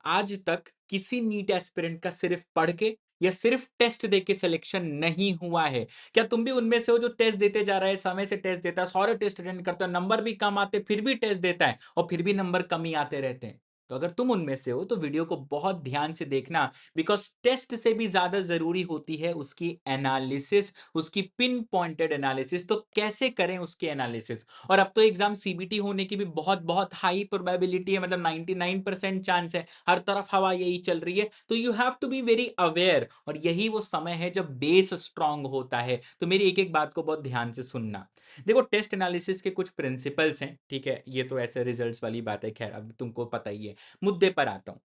आज तक किसी नीट एस्पिरेंट का सिर्फ पढ़ के या सिर्फ टेस्ट देके सिलेक्शन नहीं हुआ है। क्या तुम भी उनमें से हो जो टेस्ट देते जा रहा है, समय से टेस्ट देता है, सारे टेस्ट अटेंड करता है, नंबर भी कम आते फिर भी टेस्ट देता है और फिर भी नंबर कम ही आते रहते हैं? तो अगर तुम उनमें से हो तो वीडियो को बहुत ध्यान से देखना, बिकॉज टेस्ट से भी ज्यादा जरूरी होती है उसकी एनालिसिस, उसकी पिन पॉइंटेड एनालिसिस। तो कैसे करें उसकी एनालिसिस? और अब तो एग्जाम सीबीटी होने की भी बहुत बहुत हाई प्रोबेबिलिटी है, मतलब 99% चांस है, हर तरफ हवा यही चल रही है। तो you have to be very aware, और यही वो समय है जब बेस स्ट्रांग होता है। तो मेरी एक एक बात को बहुत ध्यान से सुनना। देखो, टेस्ट एनालिसिस के कुछ प्रिंसिपल्स हैं, ठीक है, ये तो ऐसे रिजल्ट्स वाली बात है, खैर अब तुमको पता ही है। मुद्दे पर आता हूं।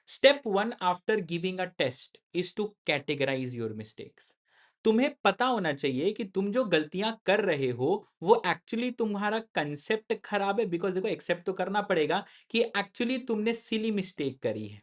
Step one after giving a test is to categorise your mistakes. तुम्हें पता होना चाहिए कि तुम जो गलतियां कर रहे हो वो एक्चुअली तुम्हारा कंसेप्ट खराब है, बिकॉज देखो एक्सेप्ट तो करना पड़ेगा कि एक्चुअली तुमने सिली मिस्टेक करी है।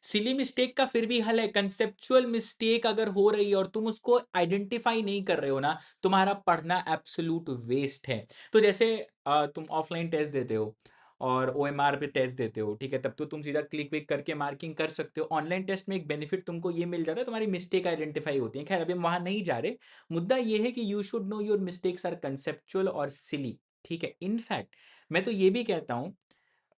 सिली मिस्टेक का फिर भी हल है, कंसेप्चुअल मिस्टेक अगर हो रही है और तुम उसको आइडेंटिफाई नहीं कर रहे हो ना, तुम्हारा पढ़ना एब्सोल्यूट वेस्ट है। तो जैसे तुम ऑफलाइन टेस्ट देते हो और ओएमआर पे टेस्ट देते हो, ठीक है, तब तो तुम सीधा क्लिक विक करके मार्किंग कर सकते हो। ऑनलाइन टेस्ट में एक बेनिफिट तुमको ये मिल जाता है, तुम्हारी मिस्टेक आइडेंटिफाई होती है। खैर अभी हम वहां नहीं जा रहे। मुद्दा ये है कि you should know your mistakes are conceptual और सिली, ठीक है। इनफैक्ट मैं तो ये भी कहता हूं,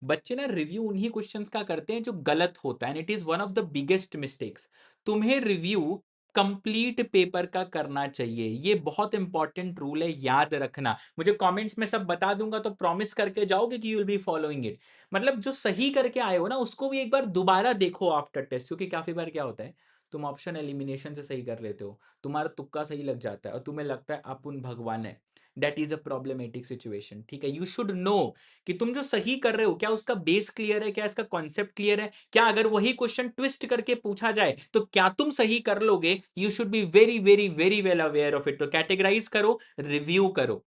बच्चे ना रिव्यू उन्हीं क्वेश्चंस का करते हैं जो गलत होता है, and it is one of the biggest mistakes. तुम्हें रिव्यू कंप्लीट पेपर का करना चाहिए, ये बहुत इंपॉर्टेंट रूल है, याद रखना। मुझे कमेंट्स में सब बता दूंगा तो प्रॉमिस करके जाओगे कि you will be following it. मतलब जो सही करके आए हो ना उसको भी एक बार दोबारा देखो आफ्टर टेस्ट, क्योंकि काफी बार क्या होता है, तुम ऑप्शन एलिमिनेशन से सही कर लेते हो, तुम्हारा तुक्का सही लग जाता है और तुम्हें लगता है अपन भगवान है। That is a problematic situation, ठीक है। यू शुड नो कि तुम जो सही कर रहे हो क्या उसका बेस क्लियर है, क्या इसका कॉन्सेप्ट क्लियर है, क्या अगर वही क्वेश्चन ट्विस्ट करके पूछा जाए तो क्या तुम सही कर लोगे। You should be very very very well aware of it. तो कैटेगराइज करो, रिव्यू करो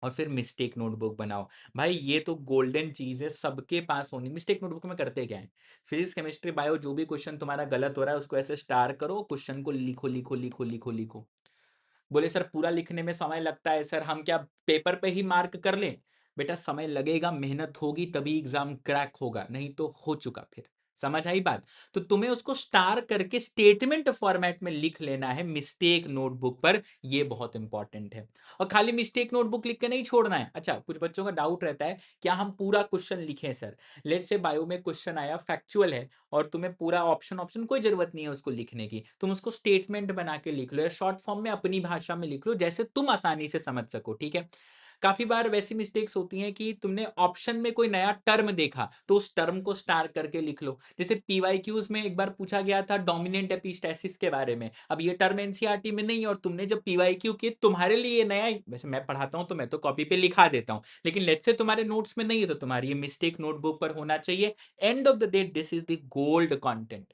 और फिर मिस्टेक नोटबुक बनाओ। भाई ये तो गोल्डन चीज है, सबके पास होनी। मिस्टेक नोटबुक में करते क्या है, फिजिक्स केमिस्ट्री बायो जो भी क्वेश्चन तुम्हारा गलत हो रहा है उसको ऐसे स्टार करो, क्वेश्चन को लिखो लिखो लिखो लिखो लिखो। बोले सर पूरा लिखने में समय लगता है, सर हम क्या पेपर पे ही मार्क कर लें? बेटा समय लगेगा, मेहनत होगी तभी एग्जाम क्रैक होगा, नहीं तो हो चुका फिर। समझ आई बात? तो तुम्हें उसको स्टार करके स्टेटमेंट फॉर्मेट में लिख लेना है मिस्टेक नोटबुक पर, ये बहुत इंपॉर्टेंट है। और खाली मिस्टेक नोटबुक लिख के नहीं छोड़ना है। अच्छा, कुछ बच्चों का डाउट रहता है क्या हम पूरा क्वेश्चन लिखें सर? लेट से बायो में क्वेश्चन आया, फैक्चुअल है, और तुम्हें पूरा ऑप्शन ऑप्शन कोई जरूरत नहीं है उसको लिखने की, तुम उसको स्टेटमेंट बना के लिख लो या शॉर्ट फॉर्म में अपनी भाषा में लिख लो जैसे तुम आसानी से समझ सको, ठीक है। काफी बार वैसी मिस्टेक्स होती हैं कि तुमने ऑप्शन में कोई नया टर्म देखा तो उस टर्म को स्टार करके लिख लो। जैसे पीवाईक्यूज में एक बार पूछा गया था डोमिनेंट एपिस्टेसिस के बारे में, अब ये टर्म एनसीईआरटी में नहीं, और तुमने जब पीवाईक्यू किए तुम्हारे लिए नया, वैसे मैं पढ़ाता हूं तो मैं तो कॉपी पे लिखा देता हूं, लेकिन लेट्स से तुम्हारे नोट्स में नहीं है तो तुम्हारी ये मिस्टेक नोटबुक पर होना चाहिए। End of the day this is the gold content.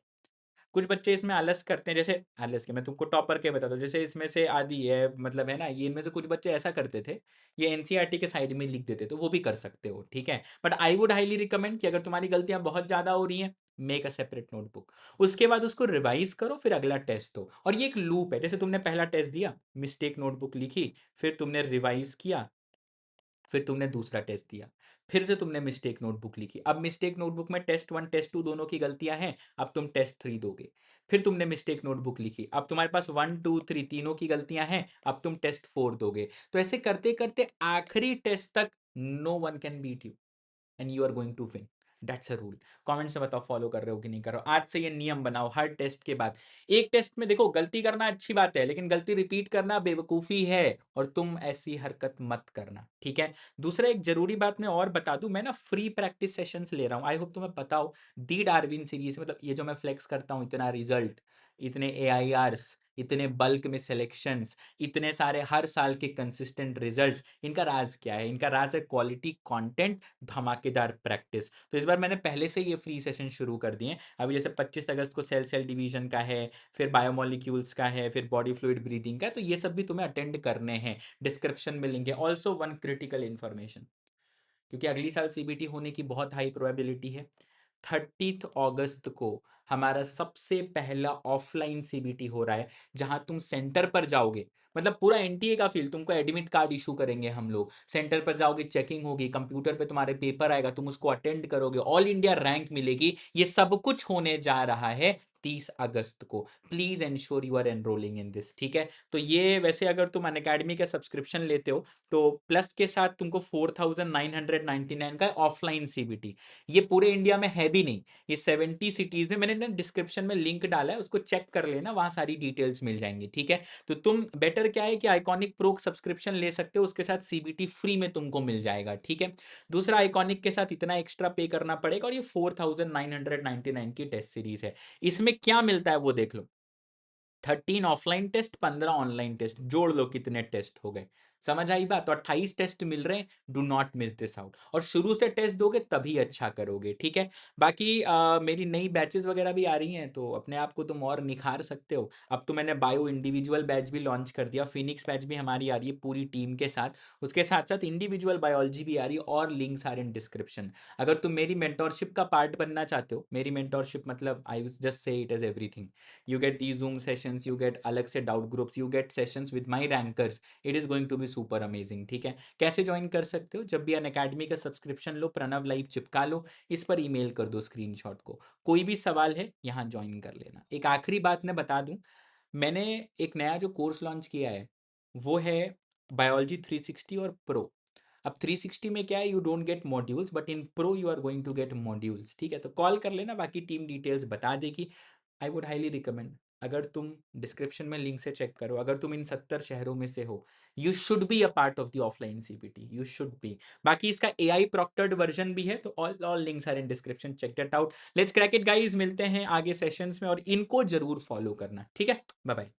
कुछ बच्चे इसमें आलस करते हैं, जैसे आलस के मैं तुमको टॉपर के बताता हूँ, जैसे इसमें से आदि है, मतलब है ना, ये इनमें से कुछ बच्चे ऐसा करते थे, ये एनसीईआरटी के साइड में लिख देते, तो वो भी कर सकते हो, ठीक है। But I would highly recommend कि अगर तुम्हारी गलतियां बहुत ज्यादा हो रही हैं, मेक अ सेपरेट नोटबुक, उसके बाद उसको रिवाइज करो, फिर अगला टेस्ट दो। और ये एक लूप है, जैसे तुमने पहला टेस्ट दिया, मिस्टेक नोटबुक लिखी, फिर तुमने रिवाइज किया, फिर तुमने दूसरा टेस्ट दिया, फिर से तुमने मिस्टेक नोटबुक लिखी। अब मिस्टेक नोटबुक में टेस्ट वन टेस्ट टू दोनों की गलतियां हैं, अब तुम टेस्ट थ्री दोगे। फिर तुमने मिस्टेक नोटबुक लिखी, अब तुम्हारे पास वन टू थ्री तीनों की गलतियां हैं, अब तुम टेस्ट फोर दोगे। तो ऐसे करते करते आखिरी टेस्ट तक no one can beat you and you are going to win. That's a rule. Comment से बताओ फॉलो कर रहे हो कि नहीं कर रहे हो। आज से ये नियम बनाओ, हर टेस्ट के बाद, एक टेस्ट में देखो गलती करना अच्छी बात है, लेकिन गलती रिपीट करना बेवकूफी है, और तुम ऐसी हरकत मत करना, ठीक है। दूसरा एक जरूरी बात मैं और बता दूं, मैं ना फ्री प्रैक्टिस सेशंस ले रहा हूं, आई होप तुम्हें पता हो। दी डार्विन सीरीज, मतलब ये जो मैं फ्लेक्स करता हूं, इतना रिजल्ट, इतने एआईआरस, इतने बल्क में सिलेक्शंस, इतने सारे हर साल के कंसिस्टेंट रिजल्ट्स, इनका राज क्या है? इनका राज है क्वालिटी कंटेंट, धमाकेदार प्रैक्टिस। तो इस बार मैंने पहले से ये फ्री सेशन शुरू कर दिए। अभी जैसे 25 अगस्त को सेल सेल डिवीजन का है, फिर बायोमोलिक्यूल्स का है, फिर बॉडी फ्लूइड ब्रीदिंग का है, तो ये सब भी तुम्हें अटेंड करने हैं। डिस्क्रिप्शन में लिंक है। ऑल्सो वन क्रिटिकल इन्फॉर्मेशन, क्योंकि अगली साल सीबीटी होने की बहुत हाई प्रोबेबिलिटी है। 30 अगस्त को हमारा सबसे पहला ऑफलाइन सीबीटी हो रहा है, जहां तुम सेंटर पर जाओगे, मतलब पूरा एनटीए का फील, तुमको एडमिट कार्ड इशू करेंगे हम लोग, सेंटर पर जाओगे, चेकिंग होगी, कंप्यूटर पे तुम्हारे पेपर आएगा, तुम उसको अटेंड करोगे, ऑल इंडिया रैंक मिलेगी। ये सब कुछ होने जा रहा है 30 अगस्त को। Please ensure you are enrolling in this, ठीक है। तो ये वैसे अगर तुम अनअकैडमी का सब्सक्रिप्शन लेते हो तो प्लस के साथ तुमको 4999 का ऑफलाइन सीबीटी, ये पूरे इंडिया में है भी नहीं, ये 70 सिटीज में, मैंने ना डिस्क्रिप्शन में लिंक डाला है, उसको चेक कर लेना, वहां सारी डिटेल्स मिल जाएंगी, ठीक है। तो तुम बेटर क्या है कि आइकॉनिक प्रो सब्सक्रिप्शन ले सकते हो, उसके साथ सीबीटी फ्री में तुमको मिल जाएगा, ठीक है। दूसरा, आइकॉनिक के साथ इतना एक्स्ट्रा पे करना पड़ेगा, और ये 4999 की टेस्ट सीरीज है। इसमें क्या मिलता है वो देख लो, 13 ऑफलाइन टेस्ट, 15 ऑनलाइन टेस्ट, जोड़ लो कितने टेस्ट हो गए। समझ आई बात? तो 28 टेस्ट मिल रहे हैं, do not miss this out, और शुरू से टेस्ट दोगे तभी अच्छा करोगे, ठीक है। बाकी मेरी नई बैचेस वगैरह भी आ रही हैं, तो अपने आप को तुम और निखार सकते हो। अब तो मैंने बायो इंडिविजुअल बैच भी लॉन्च कर दिया, फिनिक्स बैच भी हमारी आ रही है पूरी टीम के साथ, उसके साथ साथ इंडिविजुअल बायोलॉजी भी आ रही है, और लिंक्स आर इन डिस्क्रिप्शन। अगर तुम मेरी मेंटोरशिप का पार्ट बनना चाहते हो, मेरी मेंटोरशिप मतलब I just say it is everything, you get these zoom sessions, you get अलग से doubt groups, you get sessions with my rankers, it is going to be super amazing, ठीक है। कैसे ज्वाइन कर सकते हो? जब भी अन अकेडमी का सब्सक्रिप्शन लो, प्रणव लाइव चिपका लो, इस पर ईमेल कर दो स्क्रीनशॉट को, कोई भी सवाल है यहाँ ज्वाइन कर लेना। एक आखिरी बात मैं बता दूं, मैंने एक नया जो कोर्स लॉन्च किया है वो है बायोलॉजी 360 और प्रो। अब 360 में क्या है, you don't get modules, but in pro you are going to get modules, ठीक है। तो कॉल कर लेना, बाकी टीम डिटेल्स बता देगी। आई वुड हाईली रिकमेंड, अगर तुम डिस्क्रिप्शन में लिंक से चेक करो, अगर तुम इन 70 शहरों में से हो, you should be a part of the offline CPT, you should be. बाकी इसका एआई प्रोक्टर्ड वर्जन भी है, तो all links are in description, check it out. Let's crack it guys, मिलते हैं आगे सेशंस में, और इनको जरूर फॉलो करना, ठीक है। Bye bye.